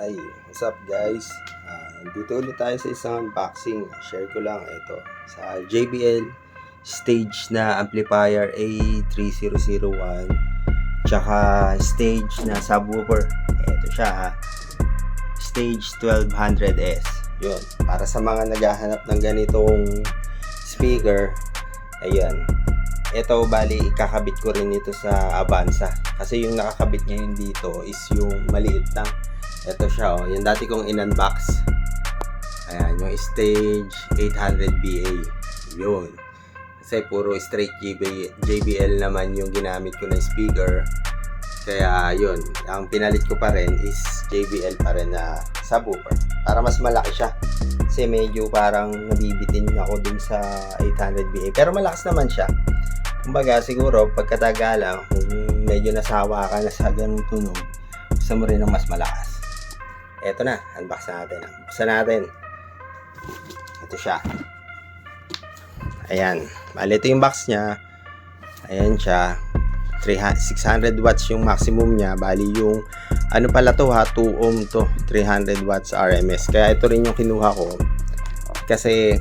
Ay, what's up guys? Dito ulit tayo sa isang unboxing. Share ko lang ito sa JBL stage na amplifier A3001 tsaka stage na subwoofer. Ito siya ha. Stage 1200S. Yun, para sa mga naghahanap ng ganitong speaker. Ayan. Ito bali ikakabit ko rin ito sa Avanza. Kasi yung nakakabit ngayon dito is yung maliit lang. Ito siya oh, yung dati kong in-unbox. Ayan, yung stage 800BA. Yun. Kasi puro straight JBL naman yung ginamit ko na speaker. Kaya yun, ang pinalit ko pa rin is JBL pa rin na subwoofer. Para mas malaki siya. Kasi medyo parang nabibitin ako dun sa 800BA. Pero malakas naman siya. Kumbaga siguro pagkatagalan, kung medyo nasawa ka na sa ganung tunog, gusto mo rin ng mas malakas. Eto na, unbox natin. Buksan natin. Ito siya. Ayan. Bali, ito yung box niya. Ayan siya. 600 watts yung maximum niya. Bali, yung ano pala to ha, 2 ohm to. 300 watts RMS. Kaya ito rin yung kinuha ko. Kasi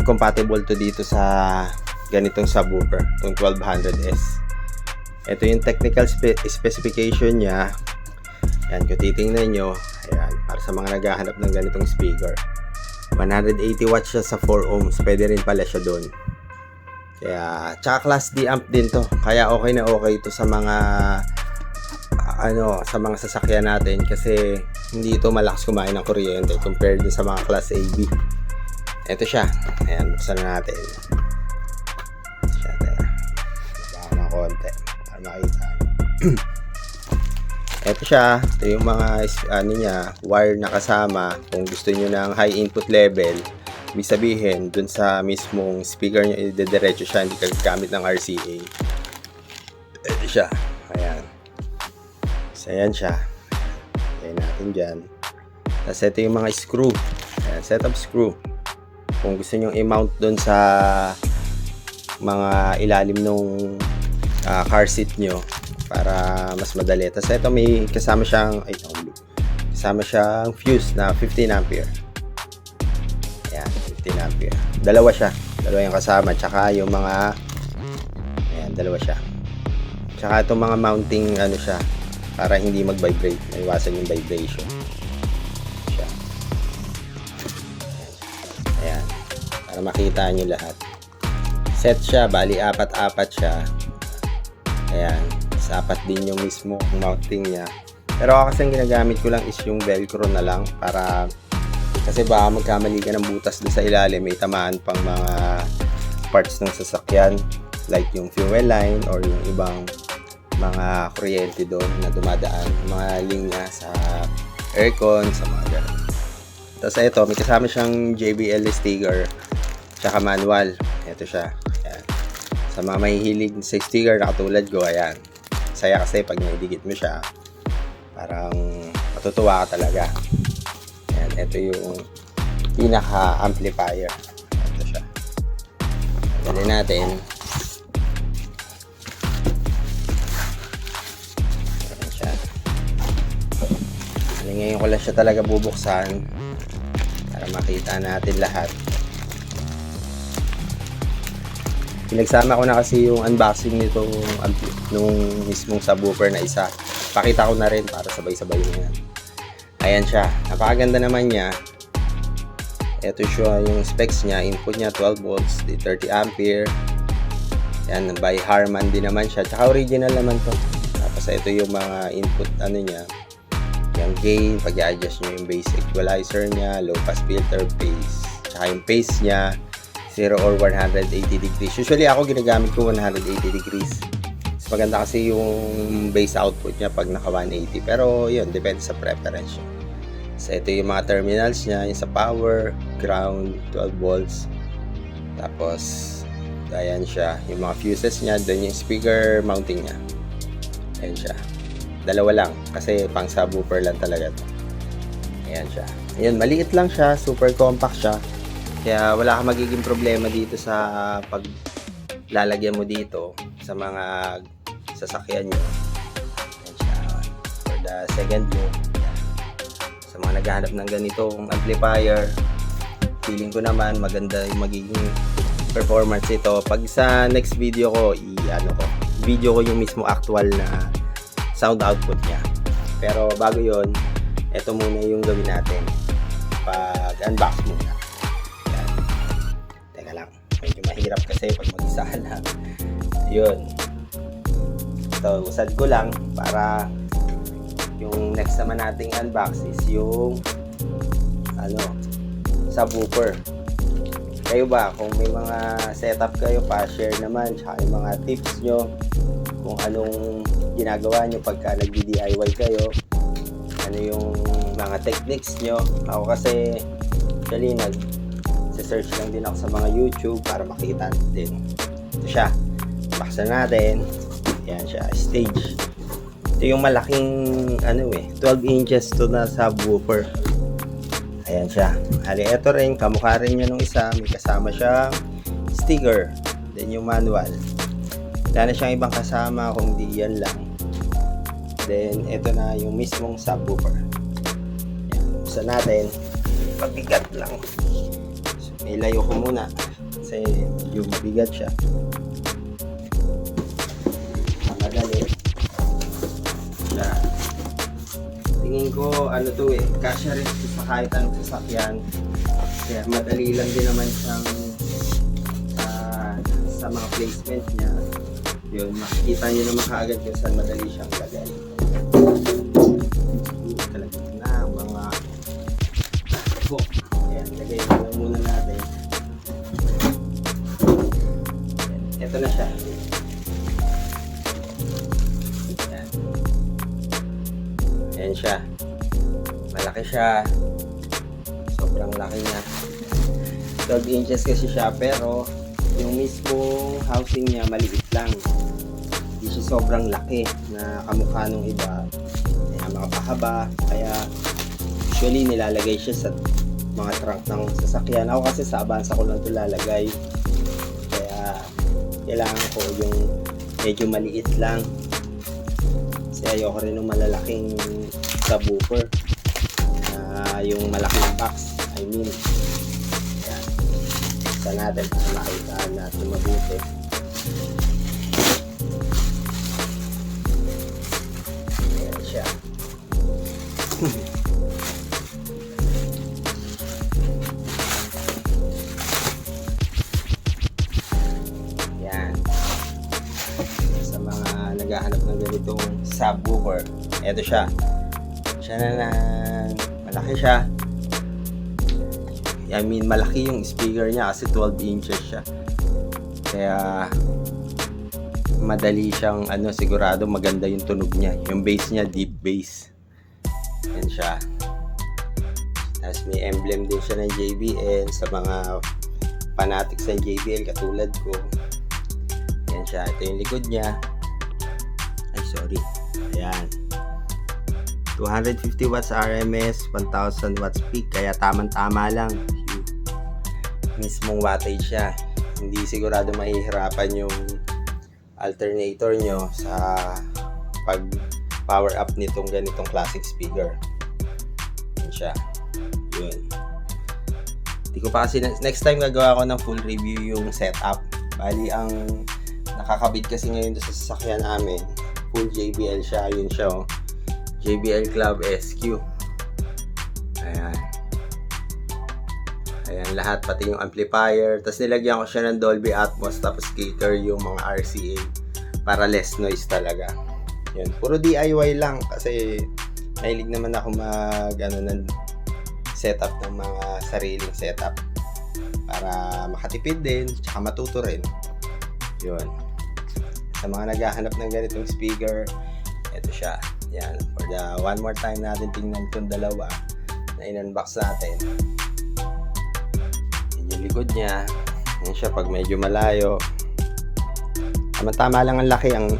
compatible to dito sa ganitong subwoofer. Itong 1200S. Ito yung technical specification niya. Ayan, kung titingnan nyo, ayan, para sa mga naghahanap ng ganitong speaker. 180 watts siya sa 4 ohms. Pwede rin pala siya doon. Kaya, tsaka class D amp din to. Kaya okay na okay ito sa mga sa mga sasakyan natin. Kasi, hindi ito malakas kumain ng kuryente compared din sa mga class AB. Ito siya. Ayan, buksan na natin. Baka ng konti para makita ito siya. Ito yung mga niya, wire na kasama. Kung gusto nyo ng high input level, ibig sabihin dun sa mismong speaker nyo idediretso siya, hindi gagamit ng RCA. Ito siya. Ayan. So ayan siya. Ayan natin dyan. Tapos ito yung mga screw. Ayan, setup screw. Kung gusto nyo i-mount dun sa mga ilalim nung car seat nyo para mas madali. Tapos ito may kasama siyang fuse na 15 ampere. Ayan, 15 ampere. Dalawa yung kasama. Tsaka yung mga ayan, dalawa siya. Tsaka itong mga mounting siya para hindi mag-vibrate. Maiwasan yung vibration. Siya. Ayan. Para makita nyo lahat. Set siya, bali apat-apat siya. Ayan, sapat din yung mismo mounting niya. Pero ako kasi ang ginagamit ko lang is yung velcro na lang para kasi baka magkamali ka ng butas doon sa ilalim, may tamaan pang mga parts ng sasakyan like yung fuel line or yung ibang mga kuryente doon na dumadaan, mga linya sa aircon, sa mga ganun. Tapos ito, may kasama siyang JBL sticker tsaka manual. Ito siya. Ayan. Sa mga mahihilig sa sticker na katulad ko, ayan. Saya kasi pag naidikit mo siya, parang matutuwa ka talaga. Ayan, ito yung pinaka-amplifier. Ito siya. Dali natin. Ayan siya. Ngayon ko lang siya talaga bubuksan para makita natin lahat. Pinagsama ko na kasi yung unboxing nitong nung mismong subwoofer na isa. Pakita ko na rin para sabay-sabay na yan. Ayan siya. Napakaganda naman niya. Ito siya yung specs niya. Input niya 12 volts, 30 ampere. Yan, by Harman din naman siya. Tsaka original naman to. Tapos ito yung mga input niya. Yung gain, pag-i-adjust nyo yung bass equalizer niya, low pass filter, phase. Tsaka yung phase niya. 0 or 180 degrees. Usually ako ginagamit ko 180 degrees. Mas maganda kasi yung bass output niya pag naka 180. Pero yun, depende sa preference. So ito yung mga terminals niya, yung sa power, ground, 12 volts. Tapos ayan siya, yung mga fuses niya, doon yung speaker mounting niya. Ayan siya. Dalawa lang kasi pang subwoofer lang talaga to. Ayan siya. Ayan, maliit lang siya, super compact siya. Kaya wala kang magiging problema dito sa paglalagyan mo dito sa mga sasakyan nyo. For the second look. sa mga naghahanap ng ganitong amplifier, feeling ko naman maganda yung magiging performance ito. Pag sa next video ko, video ko yung mismo actual na sound output niya. Pero bago yon, ito muna yung gawin natin. Pag-unbox muna. Yan. Teka lang, medyo mahirap kasi pag mag-isa ka lang. Yun. Ito, usad ko lang para yung next naman nating unbox is yung subwoofer. Kayo ba, kung may mga setup kayo, pa-share naman, tsaka yung mga tips nyo, kung anong ginagawa nyo pagka nag-DIY kayo, ano yung mga techniques nyo. Ako kasi, actually, nag-search lang din ako sa mga YouTube para makita natin. Ito siya. Baksan natin. Yan siya, stage. Ito yung malaking, 12 inches to na subwoofer. Ayan siya. Hali, ito rin, kamukha rin niya nung isa. May kasama siyang sticker. Then yung manual. Wala na siyang ibang kasama kung di yan lang. Then, ito na yung mismong subwoofer. Ayan. Buksan natin. Pabigat lang. So, ilayo ko muna. Kasi yung mabigat siya. Madali. Yan. Tingin ko, kasya rin sa kahit anong sasakyan. Kaya madali lang din naman siyang sa mga placement niya. Yun, makikita nyo naman kaagad kung saan madali siyang lagay. Talaga na mga ayan, lagay muna natin. Ito na siya. Ayan. Ayan siya. Malaki siya. Sobrang laki niya. 12 inches kasi siya, pero yung mismong housing niya maliit lang. Hindi siya sobrang laki na kamukha nung iba. Kaya makapahaba. Kaya usually nilalagay siya sa mga trunk ng sasakyan. Ako kasi sa Avanza ko lang ito lalagay. Kaya kailangan ko yung medyo maliit lang. Kasi ayoko rin ng malalaking subwoofer. Yung malaking box. Ayan. Sa natin para makita natin mabuti. Ayan siya. Ayan. Sa mga naghahanap ng ganitong subwoofer, eto siya. Siya na malaki siya. Malaki yung speaker niya kasi 12 inches siya. Kaya madali siyang sigurado maganda yung tunog niya. Yung bass niya, deep bass. Yan siya. Tapos may emblem din siya ng JBL sa mga fanatics ng JBL katulad ko. Yan siya. Ito yung likod niya. Ay, sorry. Ayan. 250 watts RMS, 1000 watts peak. Kaya tamang-tama lang. Mismong wattage siya. Hindi sigurado mahihirapan yung alternator nyo sa pag power up nitong ganitong classic speaker. Yan siya. Yun. Hindi ko pa kasi next time gagawa ko ng full review yung setup. Bali ang nakakabit kasi ngayon sa sasakyan namin, full JBL siya. Yun siya, oh. JBL Club SQ. Ayan. Ayan, lahat, pati yung amplifier. Tapos nilagyan ko siya ng Dolby Atmos, tapos cater yung mga RCA para less noise talaga. Yun, puro DIY lang kasi mahilig naman ako ng setup ng mga sariling setup para makatipid din, tsaka matuto rin. Yun. Sa mga naghahanap ng ganitong speaker, ito siya. Yan, for the one more time natin tingnan itong dalawa na in-unbox natin. Yung likod niya, yan siya pag medyo malayo. Tama lang ang laki. Ang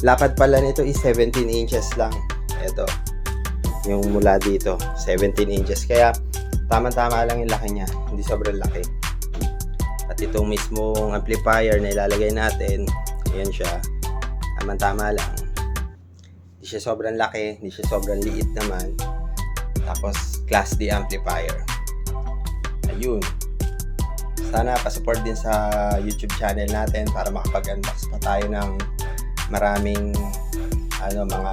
lapad pala nito is 17 inches lang. Ito, yung mula dito, 17 inches. Kaya tama lang yung laki niya, hindi sobrang laki. At itong mismong amplifier na ilalagay natin, yan siya, tama lang. Hindi siya sobrang laki, hindi siya sobrang liit naman. Tapos Class D amplifier. Ayun. Sana pa-support din sa YouTube channel natin para makapag-unbox pa tayo ng maraming mga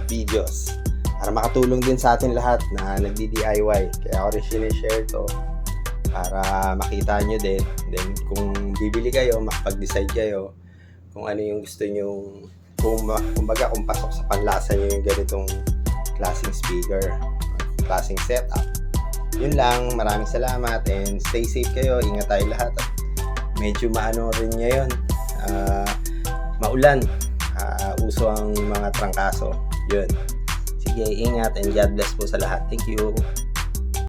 videos para makatulong din sa atin lahat na nagdi-DIY. Kaya ako rin sinishare to para makita nyo din. Then kung bibili kayo, makapag-decide kayo kung ano yung gusto nyo, kumbaga kung pasok sa panlasa nyo yung ganitong klaseng speaker, klaseng setup. Yun lang, maraming salamat and stay safe kayo, ingat tayo lahat. At medyo maano rin ngayon, maulan, uso ang mga trangkaso. Yun, sige, ingat and God bless po sa lahat. Thank you.